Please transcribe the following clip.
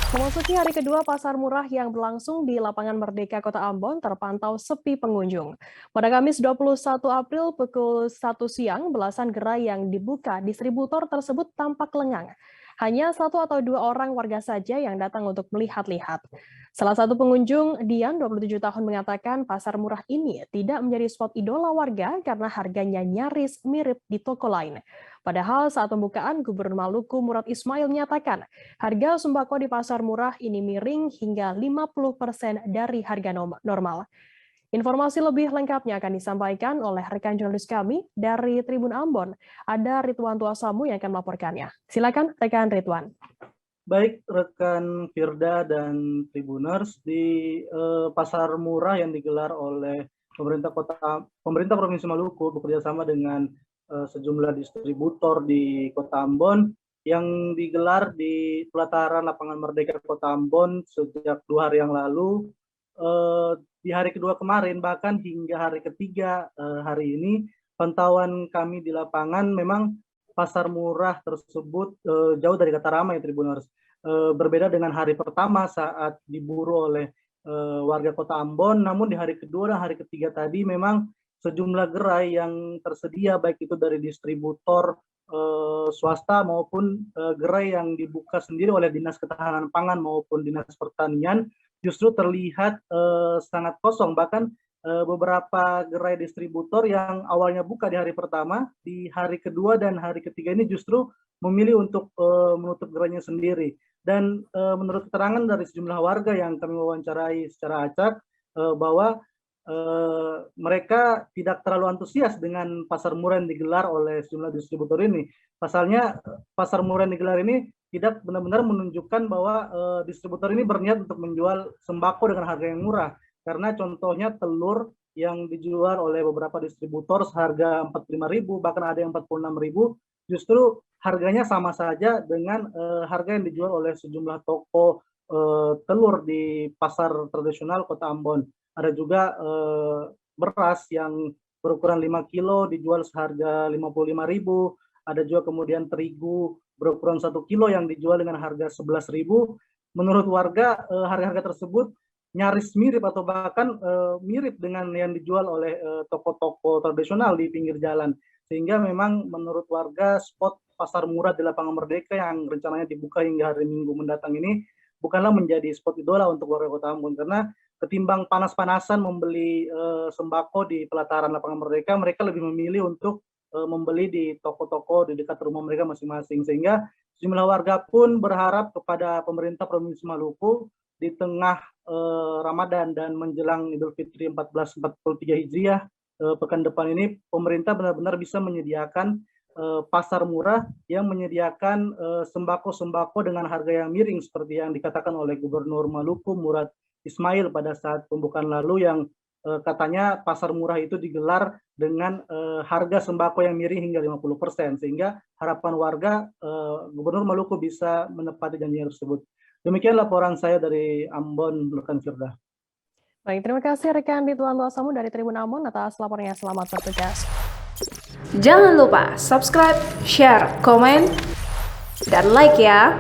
Memasuki hari kedua pasar murah yang berlangsung di Lapangan Merdeka Kota Ambon terpantau sepi pengunjung. Pada Kamis 21 April pukul 1 siang, belasan gerai yang dibuka distributor tersebut tampak lengang. Hanya satu atau dua orang warga saja yang datang untuk melihat-lihat. Salah satu pengunjung, Dian, 27 tahun, mengatakan pasar murah ini tidak menjadi spot idola warga karena harganya nyaris mirip di toko lain. Padahal saat pembukaan, Gubernur Maluku Murad Ismail menyatakan harga sembako di pasar murah ini miring hingga 50% dari harga normal. Informasi lebih lengkapnya akan disampaikan oleh rekan jurnalis kami dari Tribun Ambon. Ada Ridwan Tuasamu yang akan melaporkannya. Silakan rekan Ridwan. Baik rekan Firda dan Tribuners, di pasar murah yang digelar oleh pemerintah Provinsi Maluku bekerjasama dengan sejumlah distributor di Kota Ambon yang digelar di pelataran Lapangan Merdeka Kota Ambon sejak 2 hari yang lalu. Di hari kedua kemarin, bahkan hingga hari ketiga hari ini, pantauan kami di lapangan memang pasar murah tersebut jauh dari kata ramai, Tribuners. Berbeda dengan hari pertama saat diburu oleh warga Kota Ambon, namun di hari kedua dan hari ketiga tadi memang sejumlah gerai yang tersedia, baik itu dari distributor swasta maupun gerai yang dibuka sendiri oleh Dinas Ketahanan Pangan maupun Dinas Pertanian, justru terlihat sangat kosong. Bahkan beberapa gerai distributor yang awalnya buka di hari pertama, di hari kedua dan hari ketiga ini justru memilih untuk menutup gerainya sendiri. Dan menurut keterangan dari sejumlah warga yang kami wawancarai secara acak, bahwa mereka tidak terlalu antusias dengan pasar murah yang digelar oleh sejumlah distributor ini. Pasalnya pasar murah yang digelar ini tidak benar-benar menunjukkan bahwa distributor ini berniat untuk menjual sembako dengan harga yang murah. Karena contohnya telur yang dijual oleh beberapa distributor seharga 45.000, bahkan ada yang 46.000, justru harganya sama saja dengan harga yang dijual oleh sejumlah toko telur di pasar tradisional Kota Ambon. Ada juga beras yang berukuran 5 kilo dijual seharga 55.000, ada juga kemudian terigu berukuran 1 kilo yang dijual dengan harga 11.000. Menurut warga, harga-harga tersebut nyaris mirip atau bahkan mirip dengan yang dijual oleh toko-toko tradisional di pinggir jalan. Sehingga memang menurut warga spot pasar murah di Lapangan Merdeka yang rencananya dibuka hingga hari Minggu mendatang ini bukanlah menjadi spot idola untuk warga Kota Ambon, karena ketimbang panas-panasan membeli sembako di pelataran Lapangan Merdeka, mereka lebih memilih untuk membeli di toko-toko di dekat rumah mereka masing-masing. Sehingga sejumlah warga pun berharap kepada pemerintah Provinsi Maluku di tengah Ramadan dan menjelang Idul Fitri 1443 Hijriah pekan depan ini, pemerintah benar-benar bisa menyediakan pasar murah yang menyediakan sembako-sembako dengan harga yang miring seperti yang dikatakan oleh Gubernur Maluku Murad Ismail pada saat pembukaan lalu, yang katanya pasar murah itu digelar dengan harga sembako yang miring hingga 50%, sehingga harapan warga Gubernur Maluku bisa menepati janjinya tersebut. Demikian laporan saya dari Ambon, rekan Firda. Baik, terima kasih rekan Ridwan Tuasamu dari Tribun Ambon atas laporannya. Selamat bertugas. Jangan lupa subscribe, share, komen, dan like ya.